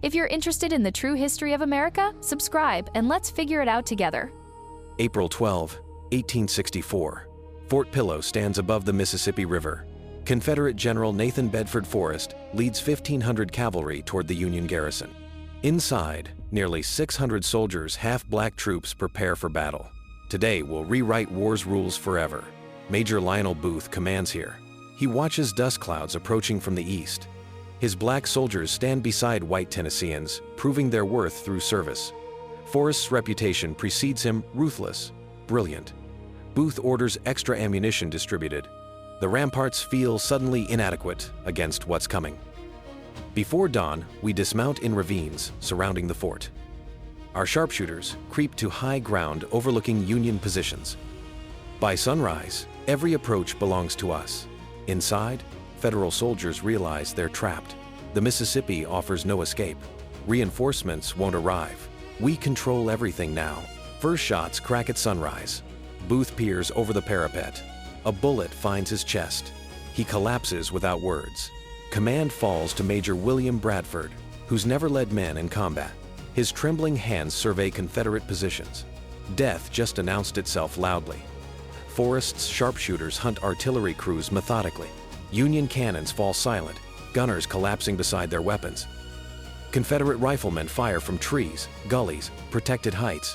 If you're interested in the true history of America, subscribe and let's figure it out together. April 12, 1864. Fort Pillow stands above the Mississippi River. Confederate General Nathan Bedford Forrest leads 1,500 cavalry toward the Union garrison. Inside, nearly 600 soldiers, half-black troops prepare for battle. Today will rewrite war's rules forever. Major Lionel Booth commands here. He watches dust clouds approaching from the east. His black soldiers stand beside white Tennesseans, proving their worth through service. Forrest's reputation precedes him: ruthless, brilliant. Booth orders extra ammunition distributed. The ramparts feel suddenly inadequate against what's coming. Before dawn, we dismount in ravines surrounding the fort. Our sharpshooters creep to high ground overlooking Union positions. By sunrise, every approach belongs to us. Inside, Federal soldiers realize they're trapped. The Mississippi offers no escape. Reinforcements won't arrive. We control everything now. First shots crack at sunrise. Booth peers over the parapet. A bullet finds his chest. He collapses without words. Command falls to Major William Bradford, who's never led men in combat. His trembling hands survey Confederate positions. Death just announced itself loudly. Forrest's sharpshooters hunt artillery crews methodically. Union cannons fall silent, gunners collapsing beside their weapons. Confederate riflemen fire from trees, gullies, protected heights.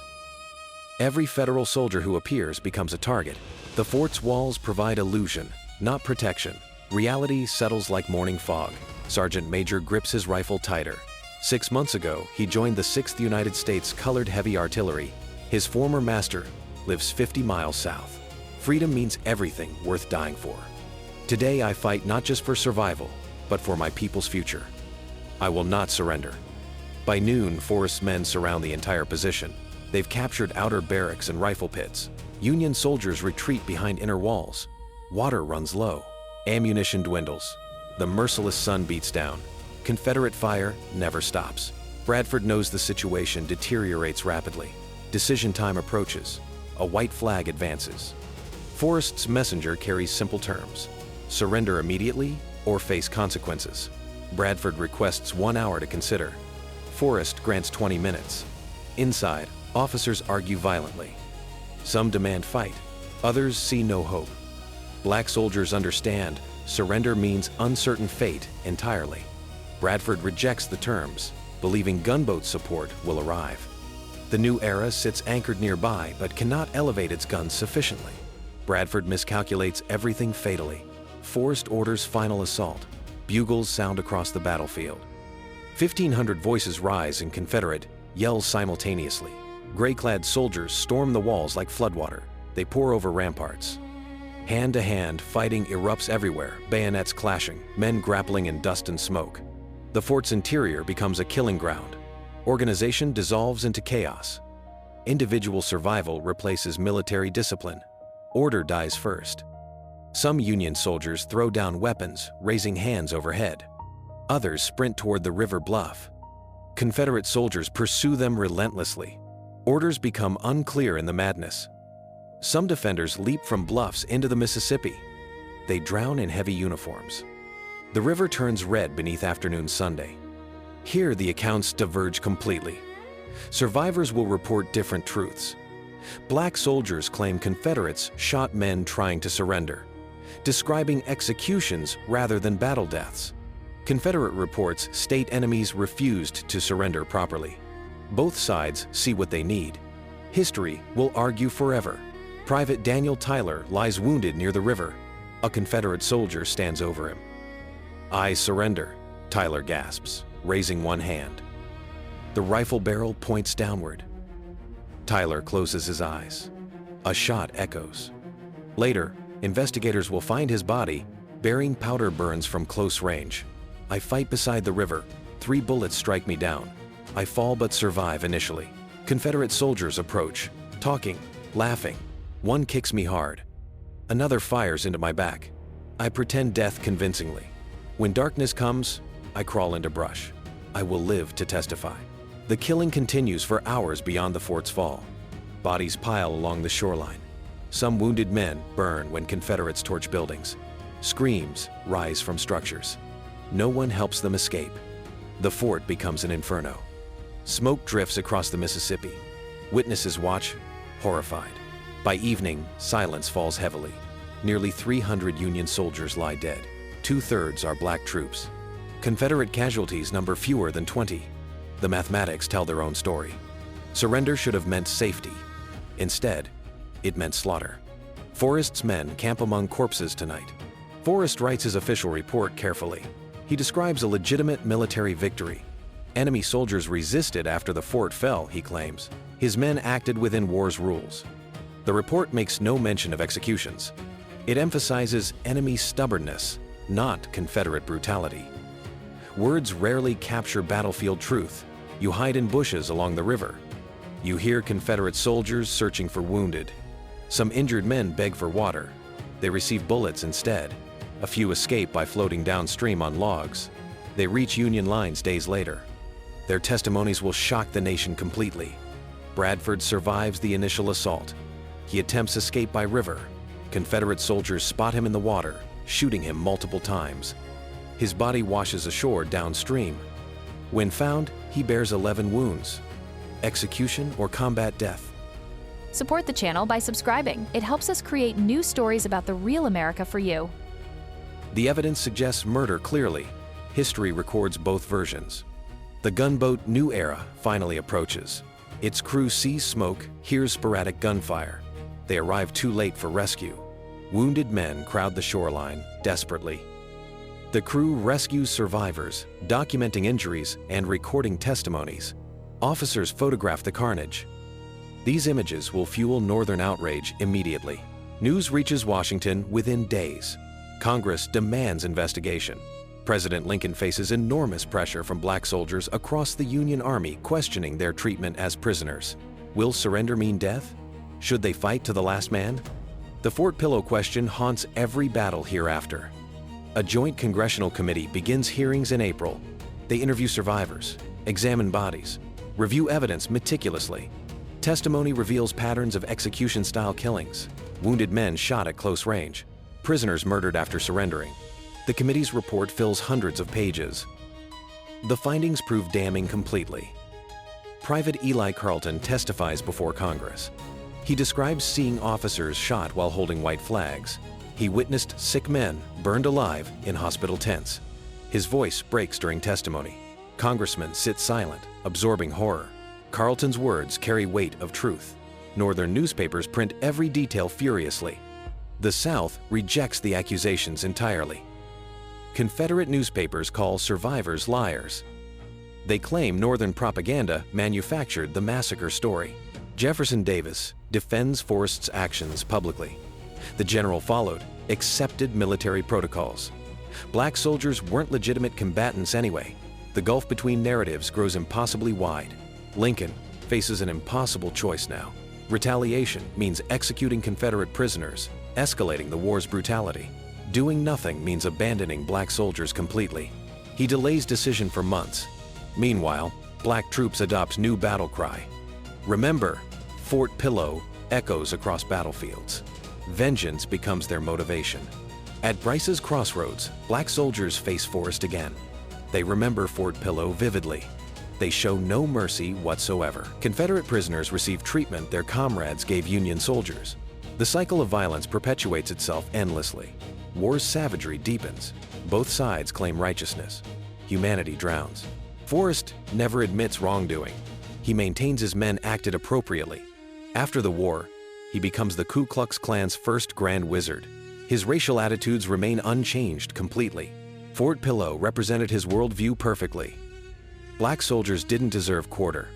Every Federal soldier who appears becomes a target. The fort's walls provide illusion, not protection. Reality settles like morning fog. Sergeant Major grips his rifle tighter. 6 months ago, he joined the 6th United States Colored Heavy Artillery. His former master lives 50 miles south. Freedom means everything worth dying for. Today I fight not just for survival, but for my people's future. I will not surrender. By noon, Forrest's men surround the entire position. They've captured outer barracks and rifle pits. Union soldiers retreat behind inner walls. Water runs low. Ammunition dwindles. The merciless sun beats down. Confederate fire never stops. Bradford knows the situation deteriorates rapidly. Decision time approaches. A white flag advances. Forrest's messenger carries simple terms: surrender immediately or face consequences. Bradford requests 1 hour to consider. Forrest grants 20 minutes. Inside, officers argue violently. Some demand fight. Others see no hope. Black soldiers understand surrender means uncertain fate entirely. Bradford rejects the terms, believing gunboat support will arrive. The new era sits anchored nearby but cannot elevate its guns sufficiently. Bradford miscalculates everything fatally. Forrest orders final assault. Bugles sound across the battlefield. 1,500 voices rise in Confederate yells simultaneously. Gray-clad soldiers storm the walls like floodwater. They pour over ramparts. Hand-to-hand fighting erupts everywhere, bayonets clashing, men grappling in dust and smoke. The fort's interior becomes a killing ground. Organization dissolves into chaos. Individual survival replaces military discipline. Order dies first. Some Union soldiers throw down weapons, raising hands overhead. Others sprint toward the river bluff. Confederate soldiers pursue them relentlessly. Orders become unclear in the madness. Some defenders leap from bluffs into the Mississippi. They drown in heavy uniforms. The river turns red beneath afternoon Sunday. Here the accounts diverge completely. Survivors will report different truths. Black soldiers claim Confederates shot men trying to surrender, describing executions rather than battle deaths. Confederate reports state enemies refused to surrender properly. Both sides see what they need. History will argue forever. Private Daniel Tyler lies wounded near the river. A Confederate soldier stands over him. "I surrender," Tyler gasps, raising one hand. The rifle barrel points downward. Tyler closes his eyes. A shot echoes. Later, investigators will find his body bearing powder burns from close range. I fight beside the river. 3 bullets strike me down. I fall but survive initially. Confederate soldiers approach, talking, laughing. One kicks me hard. Another fires into my back. I pretend death convincingly. When darkness comes, I crawl into brush. I will live to testify. The killing continues for hours beyond the fort's fall. Bodies pile along the shoreline. Some wounded men burn when Confederates torch buildings. Screams rise from structures. No one helps them escape. The fort becomes an inferno. Smoke drifts across the Mississippi. Witnesses watch, horrified. By evening, silence falls heavily. Nearly 300 Union soldiers lie dead. 2/3 are black troops. Confederate casualties number fewer than 20. The mathematics tell their own story. Surrender should have meant safety. Instead, it meant slaughter. Forrest's men camp among corpses tonight. Forrest writes his official report carefully. He describes a legitimate military victory. Enemy soldiers resisted after the fort fell, he claims. His men acted within war's rules. The report makes no mention of executions. It emphasizes enemy stubbornness, not Confederate brutality. Words rarely capture battlefield truth. You hide in bushes along the river. You hear Confederate soldiers searching for wounded. Some injured men beg for water. They receive bullets instead. A few escape by floating downstream on logs. They reach Union lines days later. Their testimonies will shock the nation completely. Bradford survives the initial assault. He attempts escape by river. Confederate soldiers spot him in the water, shooting him multiple times. His body washes ashore downstream. When found, he bears 11 wounds. Execution or combat death. Support the channel by subscribing. It helps us create new stories about the real America for you. The evidence suggests murder clearly. History records both versions. The gunboat New Era finally approaches. Its crew sees smoke, hears sporadic gunfire. They arrive too late for rescue. Wounded men crowd the shoreline desperately. The crew rescues survivors, documenting injuries and recording testimonies. Officers photograph the carnage. These images will fuel Northern outrage immediately. News reaches Washington within days. Congress demands investigation. President Lincoln faces enormous pressure from black soldiers across the Union Army questioning their treatment as prisoners. Will surrender mean death? Should they fight to the last man? The Fort Pillow question haunts every battle hereafter. A joint congressional committee begins hearings in April. They interview survivors, examine bodies, review evidence meticulously. Testimony reveals patterns of execution-style killings, wounded men shot at close range, prisoners murdered after surrendering. The committee's report fills hundreds of pages. The findings prove damning completely. Private Eli Carlton testifies before Congress. He describes seeing officers shot while holding white flags. He witnessed sick men burned alive in hospital tents. His voice breaks during testimony. Congressmen sit silent, absorbing horror. Carlton's words carry weight of truth. Northern newspapers print every detail furiously. The South rejects the accusations entirely. Confederate newspapers call survivors liars. They claim Northern propaganda manufactured the massacre story. Jefferson Davis defends Forrest's actions publicly. The general followed, accepted military protocols. Black soldiers weren't legitimate combatants anyway. The gulf between narratives grows impossibly wide. Lincoln faces an impossible choice now. Retaliation means executing Confederate prisoners, escalating the war's brutality. Doing nothing means abandoning black soldiers completely. He delays decision for months. Meanwhile, black troops adopt new battle cry. Remember, Fort Pillow echoes across battlefields. Vengeance becomes their motivation. At Bryce's Crossroads, black soldiers face Forrest again. They remember Fort Pillow vividly. They show no mercy whatsoever. Confederate prisoners receive treatment their comrades gave Union soldiers. The cycle of violence perpetuates itself endlessly. War's savagery deepens. Both sides claim righteousness. Humanity drowns. Forrest never admits wrongdoing. He maintains his men acted appropriately. After the war, he becomes the Ku Klux Klan's first Grand Wizard. His racial attitudes remain unchanged completely. Fort Pillow represented his worldview perfectly. Black soldiers didn't deserve quarter.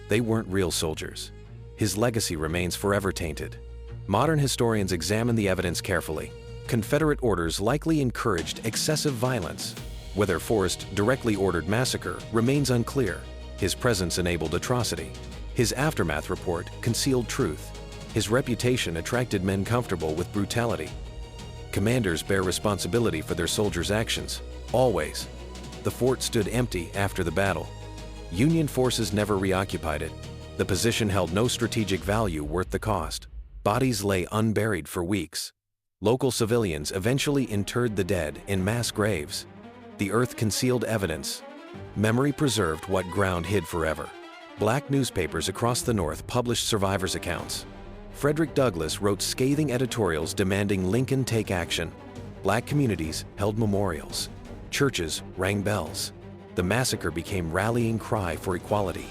They weren't real soldiers. His legacy remains forever tainted. Modern historians examine the evidence carefully. Confederate orders likely encouraged excessive violence. Whether Forrest directly ordered massacre remains unclear. His presence enabled atrocity. His aftermath report concealed truth. His reputation attracted men comfortable with brutality. Commanders bear responsibility for their soldiers' actions, always. The fort stood empty after the battle. Union forces never reoccupied it. The position held no strategic value worth the cost. Bodies lay unburied for weeks. Local civilians eventually interred the dead in mass graves. The earth concealed evidence. Memory preserved what ground hid forever. Black newspapers across the North published survivors' accounts. Frederick Douglass wrote scathing editorials demanding Lincoln take action. Black communities held memorials. Churches rang bells. The massacre became rallying cry for equality.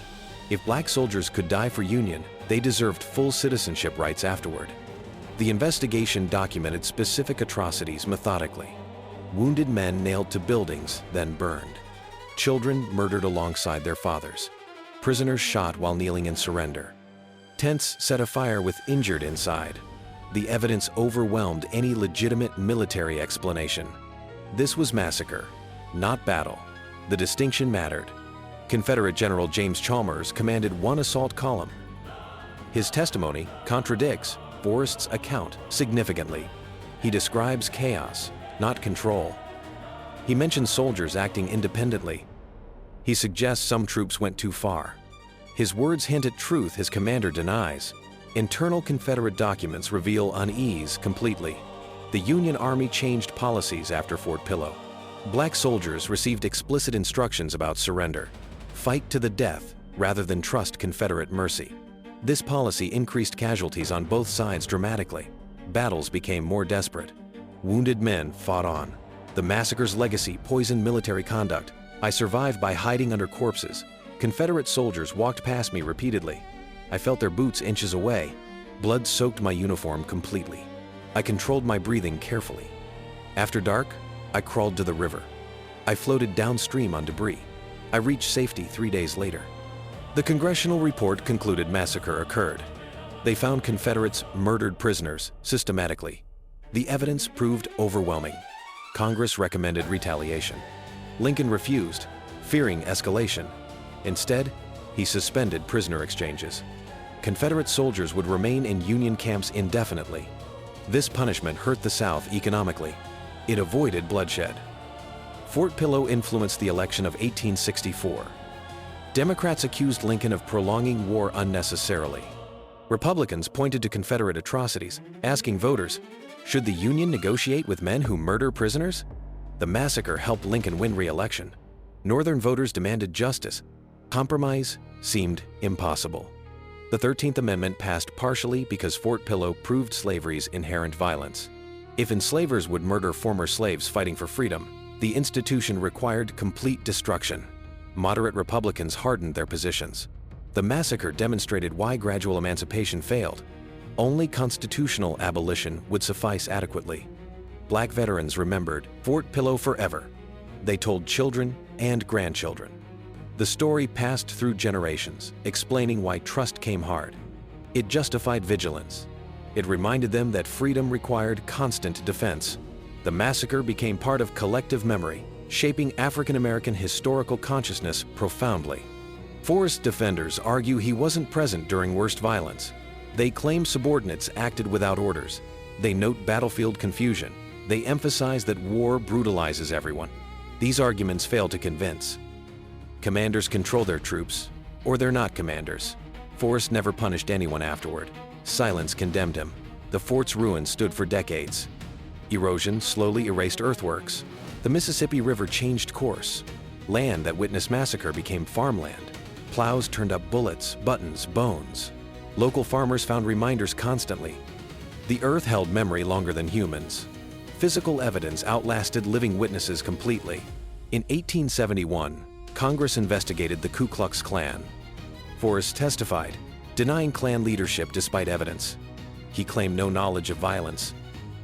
If black soldiers could die for Union, they deserved full citizenship rights afterward. The investigation documented specific atrocities methodically. Wounded men nailed to buildings, then burned. Children murdered alongside their fathers. Prisoners shot while kneeling in surrender. Tents set afire with injured inside. The evidence overwhelmed any legitimate military explanation. This was massacre, not battle. The distinction mattered. Confederate General James Chalmers commanded one assault column. His testimony contradicts Forrest's account significantly. He describes chaos, not control. He mentions soldiers acting independently. He suggests some troops went too far. His words hint at truth his commander denies. Internal Confederate documents reveal unease completely. The Union Army changed policies after Fort Pillow. Black soldiers received explicit instructions about surrender. Fight to the death rather than trust Confederate mercy. This policy increased casualties on both sides dramatically. Battles became more desperate. Wounded men fought on. The massacre's legacy poisoned military conduct. I survived by hiding under corpses. Confederate soldiers walked past me repeatedly. I felt their boots inches away. Blood soaked my uniform completely. I controlled my breathing carefully. After dark, I crawled to the river. I floated downstream on debris. I reached safety 3 days later. The congressional report concluded massacre occurred. They found Confederates murdered prisoners systematically. The evidence proved overwhelming. Congress recommended retaliation. Lincoln refused, fearing escalation. Instead, he suspended prisoner exchanges. Confederate soldiers would remain in Union camps indefinitely. This punishment hurt the South economically. It avoided bloodshed. Fort Pillow influenced the election of 1864. Democrats accused Lincoln of prolonging war unnecessarily. Republicans pointed to Confederate atrocities, asking voters, should the Union negotiate with men who murder prisoners? The massacre helped Lincoln win re-election. Northern voters demanded justice. Compromise seemed impossible. The 13th Amendment passed partially because Fort Pillow proved slavery's inherent violence. If enslavers would murder former slaves fighting for freedom, the institution required complete destruction. Moderate Republicans hardened their positions. The massacre demonstrated why gradual emancipation failed. Only constitutional abolition would suffice adequately. Black veterans remembered Fort Pillow forever. They told children and grandchildren. The story passed through generations, explaining why trust came hard. It justified vigilance. It reminded them that freedom required constant defense. The massacre became part of collective memory, shaping African American historical consciousness profoundly. Forrest defenders argue he wasn't present during worst violence. They claim subordinates acted without orders. They note battlefield confusion. They emphasize that war brutalizes everyone. These arguments fail to convince. Commanders control their troops, or they're not commanders. Forrest never punished anyone afterward. Silence condemned him. The fort's ruins stood for decades. Erosion slowly erased earthworks. The Mississippi River changed course. Land that witnessed massacre became farmland. Plows turned up bullets, buttons, bones. Local farmers found reminders constantly. The earth held memory longer than humans. Physical evidence outlasted living witnesses completely. In 1871, Congress investigated the Ku Klux Klan. Forrest testified, denying Klan leadership despite evidence. He claimed no knowledge of violence.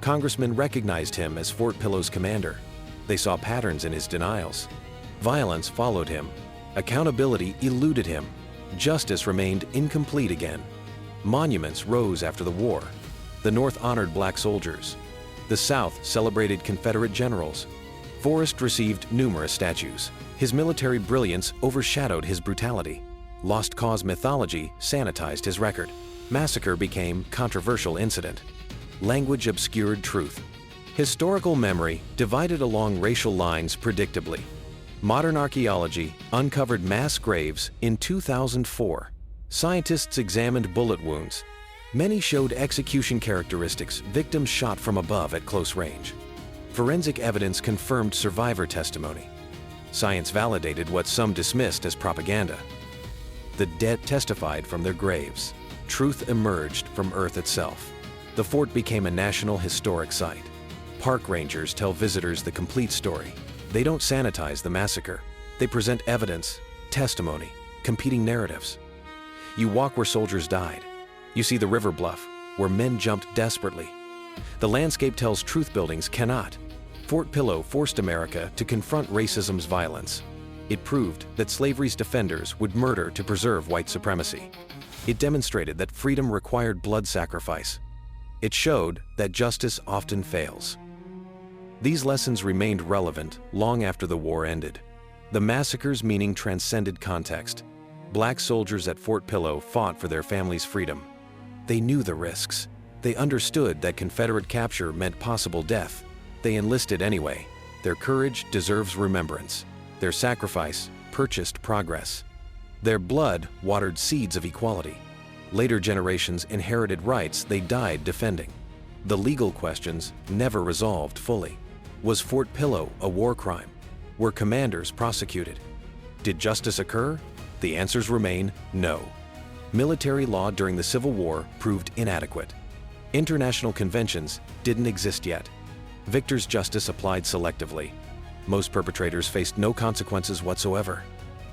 Congressmen recognized him as Fort Pillow's commander. They saw patterns in his denials. Violence followed him. Accountability eluded him. Justice remained incomplete again. Monuments rose after the war. The North honored black soldiers. The South celebrated Confederate generals. Forrest received numerous statues. His military brilliance overshadowed his brutality. Lost cause mythology sanitized his record. Massacre became controversial incident. Language obscured truth. Historical memory divided along racial lines predictably. Modern archaeology uncovered mass graves in 2004. Scientists examined bullet wounds. Many showed execution characteristics victims shot from above at close range. Forensic evidence confirmed survivor testimony. Science validated what some dismissed as propaganda. The dead testified from their graves. Truth emerged from Earth itself. The fort became a national historic site. Park rangers tell visitors the complete story. They don't sanitize the massacre. They present evidence, testimony, competing narratives. You walk where soldiers died. You see the river bluff, where men jumped desperately. The landscape tells truth buildings cannot. Fort Pillow forced America to confront racism's violence. It proved that slavery's defenders would murder to preserve white supremacy. It demonstrated that freedom required blood sacrifice. It showed that justice often fails. These lessons remained relevant long after the war ended. The massacre's meaning transcended context. Black soldiers at Fort Pillow fought for their families' freedom. They knew the risks. They understood that Confederate capture meant possible death. They enlisted anyway. Their courage deserves remembrance. Their sacrifice purchased progress. Their blood watered seeds of equality. Later generations inherited rights they died defending. The legal questions never resolved fully. Was Fort Pillow a war crime? Were commanders prosecuted? Did justice occur? The answers remain no. Military law during the Civil War proved inadequate. International conventions didn't exist yet. Victor's justice applied selectively. Most perpetrators faced no consequences whatsoever.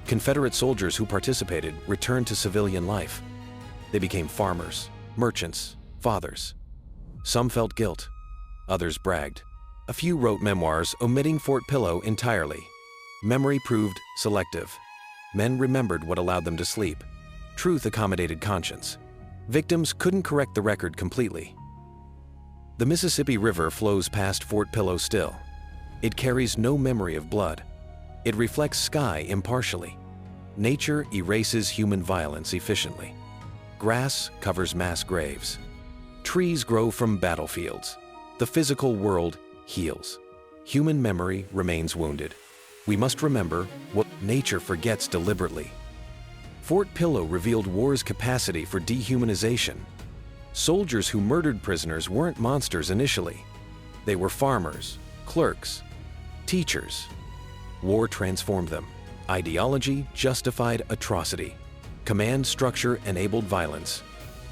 Confederate soldiers who participated returned to civilian life. They became farmers, merchants, fathers. Some felt guilt. Others bragged. A few wrote memoirs omitting Fort Pillow entirely. Memory proved selective. Men remembered what allowed them to sleep. Truth accommodated conscience. Victims couldn't correct the record completely. The Mississippi River flows past Fort Pillow still. It carries no memory of blood. It reflects sky impartially. Nature erases human violence efficiently. Grass covers mass graves. Trees grow from battlefields. The physical world heals. Human memory remains wounded. We must remember what nature forgets deliberately. Fort Pillow revealed war's capacity for dehumanization. Soldiers who murdered prisoners weren't monsters initially. They were farmers, clerks, teachers. War transformed them. Ideology justified atrocity. Command structure enabled violence.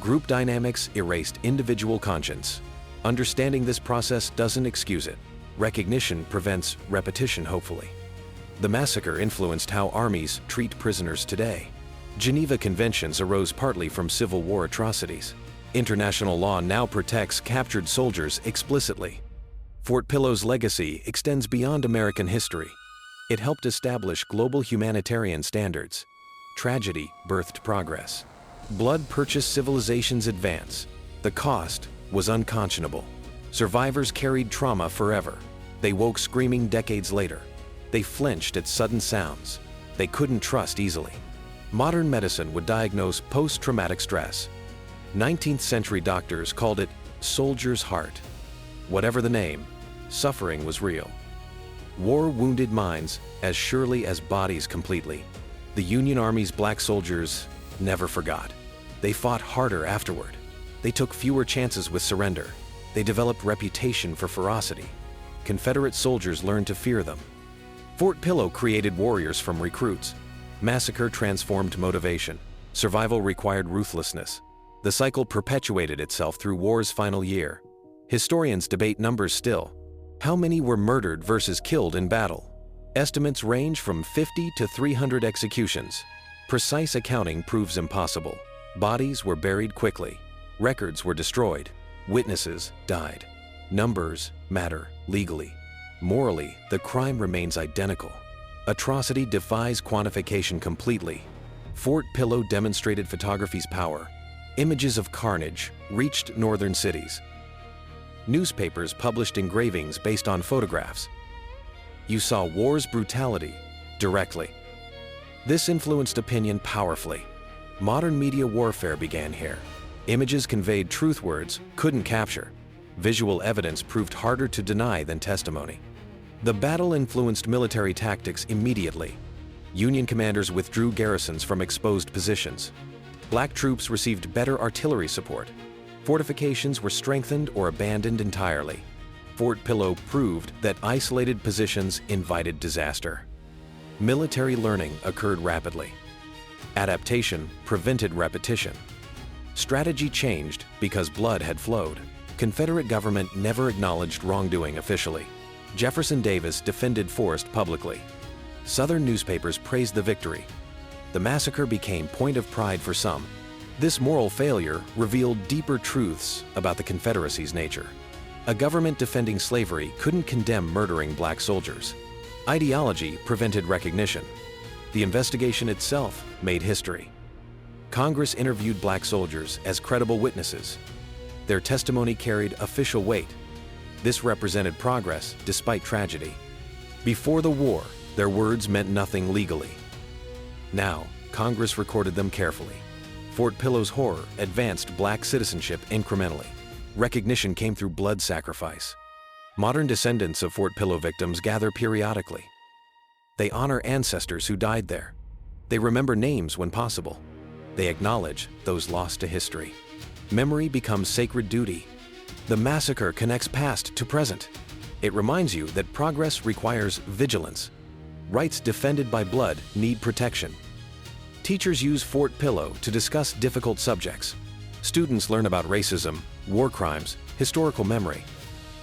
Group dynamics erased individual conscience. Understanding this process doesn't excuse it. Recognition prevents repetition, hopefully. The massacre influenced how armies treat prisoners today. Geneva Conventions arose partly from Civil War atrocities. International law now protects captured soldiers explicitly. Fort Pillow's legacy extends beyond American history. It helped establish global humanitarian standards. Tragedy birthed progress. Blood purchased civilization's advance. The cost was unconscionable. Survivors carried trauma forever. They woke screaming decades later. They flinched at sudden sounds. They couldn't trust easily. Modern medicine would diagnose post-traumatic stress. 19th century doctors called it soldier's heart. Whatever the name, suffering was real. War wounded minds as surely as bodies completely. The Union Army's black soldiers never forgot. They fought harder afterward. They took fewer chances with surrender. They developed reputation for ferocity. Confederate soldiers learned to fear them. Fort Pillow created warriors from recruits. Massacre transformed motivation. Survival required ruthlessness. The cycle perpetuated itself through war's final year. Historians debate numbers still. How many were murdered versus killed in battle? Estimates range from 50 to 300 executions. Precise accounting proves impossible. Bodies were buried quickly. Records were destroyed. Witnesses died. Numbers matter legally. Morally, the crime remains identical. Atrocity defies quantification completely. Fort Pillow demonstrated photography's power. Images of carnage reached northern cities. Newspapers published engravings based on photographs. You saw war's brutality directly. This influenced opinion powerfully. Modern media warfare began here. Images conveyed truth words couldn't capture. Visual evidence proved harder to deny than testimony. The battle influenced military tactics immediately. Union commanders withdrew garrisons from exposed positions. Black troops received better artillery support. Fortifications were strengthened or abandoned entirely. Fort Pillow proved that isolated positions invited disaster. Military learning occurred rapidly. Adaptation prevented repetition. Strategy changed because blood had flowed. Confederate government never acknowledged wrongdoing officially. Jefferson Davis defended Forrest publicly. Southern newspapers praised the victory. The massacre became point of pride for some. This moral failure revealed deeper truths about the Confederacy's nature. A government defending slavery couldn't condemn murdering black soldiers. Ideology prevented recognition. The investigation itself made history. Congress interviewed black soldiers as credible witnesses. Their testimony carried official weight. This represented progress despite tragedy. Before the war, their words meant nothing legally. Now, Congress recorded them carefully. Fort Pillow's horror advanced black citizenship incrementally. Recognition came through blood sacrifice. Modern descendants of Fort Pillow victims gather periodically. They honor ancestors who died there. They remember names when possible. They acknowledge those lost to history. Memory becomes sacred duty. The massacre connects past to present. It reminds you that progress requires vigilance. Rights defended by blood need protection. Teachers use Fort Pillow to discuss difficult subjects. Students learn about racism, war crimes, historical memory.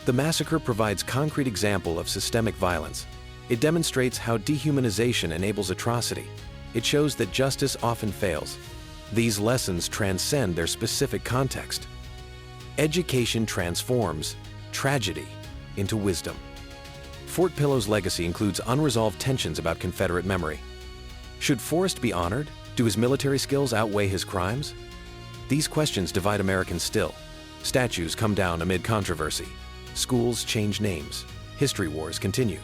The massacre provides concrete example of systemic violence. It demonstrates how dehumanization enables atrocity. It shows that justice often fails. These lessons transcend their specific context. Education transforms tragedy into wisdom. Fort Pillow's legacy includes unresolved tensions about Confederate memory. Should Forrest be honored? Do his military skills outweigh his crimes? These questions divide Americans still. Statues come down amid controversy. Schools change names. History wars continue.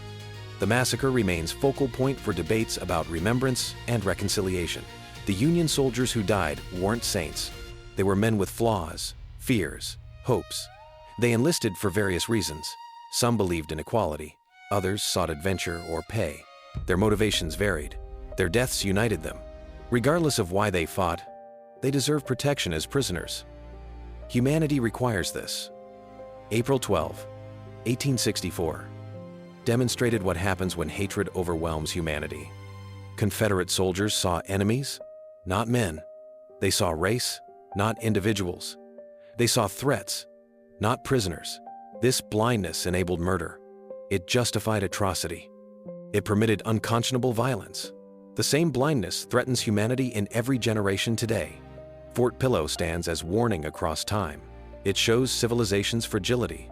The massacre remains focal point for debates about remembrance and reconciliation. The Union soldiers who died weren't saints. They were men with flaws, fears, hopes. They enlisted for various reasons. Some believed in equality. Others sought adventure or pay. Their motivations varied. Their deaths united them. Regardless of why they fought, they deserve protection as prisoners. Humanity requires this. April 12, 1864, demonstrated what happens when hatred overwhelms humanity. Confederate soldiers saw enemies, not men. They saw race, not individuals. They saw threats, not prisoners. This blindness enabled murder. It justified atrocity. It permitted unconscionable violence. The same blindness threatens humanity in every generation today. Fort Pillow stands as warning across time. It shows civilization's fragility.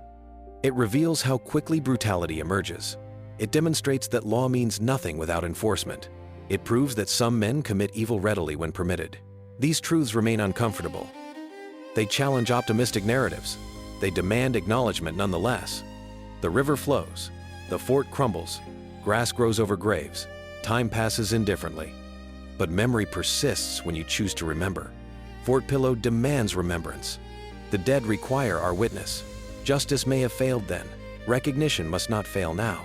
It reveals how quickly brutality emerges. It demonstrates that law means nothing without enforcement. It proves that some men commit evil readily when permitted. These truths remain uncomfortable. They challenge optimistic narratives. They demand acknowledgement nonetheless. The river flows. The fort crumbles. Grass grows over graves. Time passes indifferently. But memory persists when you choose to remember. Fort Pillow demands remembrance. The dead require our witness. Justice may have failed then. Recognition must not fail now.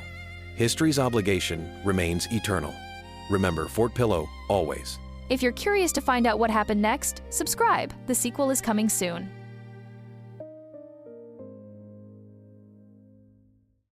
History's obligation remains eternal. Remember Fort Pillow always. If you're curious to find out what happened next, subscribe. The sequel is coming soon.